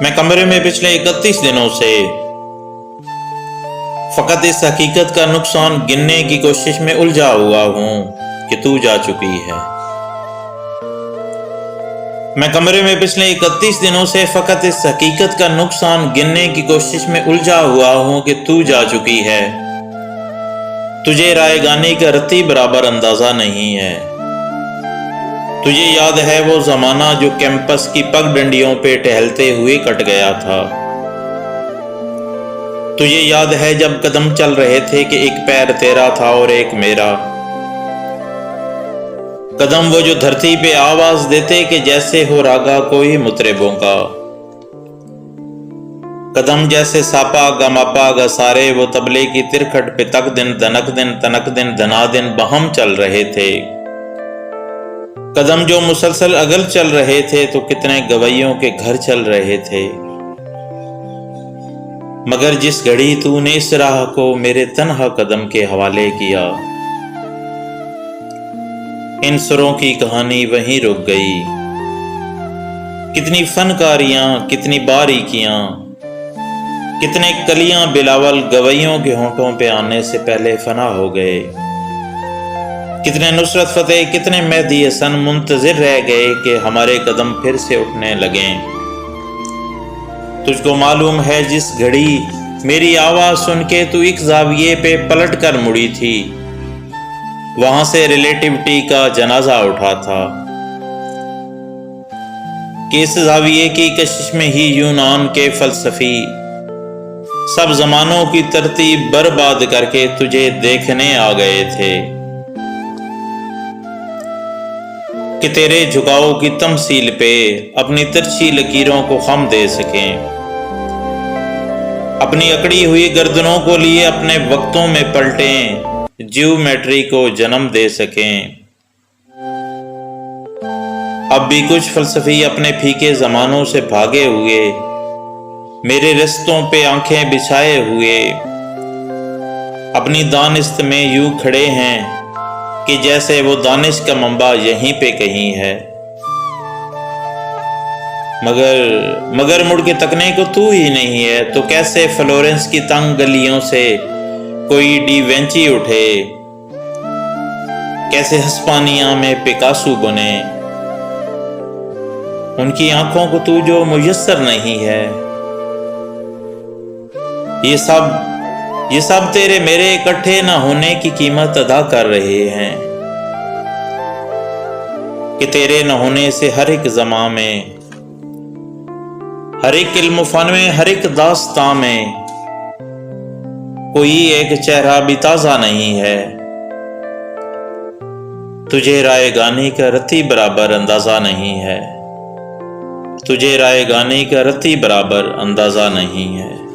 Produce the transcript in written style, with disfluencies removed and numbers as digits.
میں کمرے میں پچھلے 31 دنوں سے فقط اس حقیقت کا نقصان گننے کی کوشش میں الجھا ہوا ہوں کہ تو جا چکی ہے۔ میں کمرے میں پچھلے 31 دنوں سے فقط اس حقیقت کا نقصان گننے کی کوشش میں الجھا ہوا ہوں کہ تو جا چکی ہے۔ تجھے رائے گانی کا رتی برابر اندازہ نہیں ہے۔ تجھے یاد ہے وہ زمانہ جو کیمپس کی پگ ڈنڈیوں پہ ٹہلتے ہوئے کٹ گیا تھا؟ تجھے یاد ہے جب قدم چل رہے تھے کہ ایک پیر تیرا تھا اور ایک میرا؟ قدم وہ جو دھرتی پہ آواز دیتے کہ جیسے ہو راگا کوئی مطربوں کا۔ قدم جیسے ساپا گماپا گا سارے وہ طبلے کی ترکھٹ پہ تک دن دنک دن تنک دن دنا دن بہم چل رہے تھے۔ قدم جو مسلسل اگل چل رہے تھے تو کتنے گویوں کے گھر چل رہے تھے۔ مگر جس گھڑی تو نے اس راہ کو میرے تنہا قدم کے حوالے کیا، ان سروں کی کہانی وہیں رک گئی۔ کتنی فنکاریاں، کتنی باریکیاں، کتنے کلیاں بلاول گویوں کے ہونٹوں پہ آنے سے پہلے فنا ہو گئے۔ کتنے نصرت فتح، کتنے مہدی حسن منتظر رہ گئے کہ ہمارے قدم پھر سے اٹھنے لگیں۔ تجھ کو معلوم ہے جس گھڑی میری آواز سن کے تو ایک زاویے پہ پلٹ کر مڑی تھی، وہاں سے ریلیٹیوٹی کا جنازہ اٹھا تھا کہ اس زاویے کی کشش میں ہی یونان کے فلسفی سب زمانوں کی ترتیب برباد کر کے تجھے دیکھنے آ گئے تھے کہ تیرے جھکاؤ کی تمثیل پہ اپنی ترچھی لکیروں کو خم دے سکیں، اپنی اکڑی ہوئی گردنوں کو لیے اپنے وقتوں میں پلٹیں، جیومیٹری کو جنم دے سکیں۔ اب بھی کچھ فلسفی اپنے پھیکے زمانوں سے بھاگے ہوئے میرے رستوں پہ آنکھیں بچھائے ہوئے اپنی دانست میں یوں کھڑے ہیں کہ جیسے وہ دانش کا منبع یہیں پہ کہیں ہے۔ مگر مڑ کے تکنے کو تو ہی نہیں ہے، تو کیسے فلورنس کی تنگ گلیوں سے کوئی ڈی وینچی اٹھے، کیسے ہسپانیہ میں پکاسو بنے؟ ان کی آنکھوں کو تو جو میسر نہیں ہے۔ یہ سب تیرے میرے اکٹھے نہ ہونے کی قیمت ادا کر رہے ہیں کہ تیرے نہ ہونے سے ہر ایک زماں میں، ہر ایک علم و فن میں، ہر ایک داستاں میں کوئی ایک چہرہ بھی تازہ نہیں ہے۔ تجھے رائے گانی کا رتی برابر اندازہ نہیں ہے۔ تجھے رائے گانی کا رتی برابر اندازہ نہیں ہے۔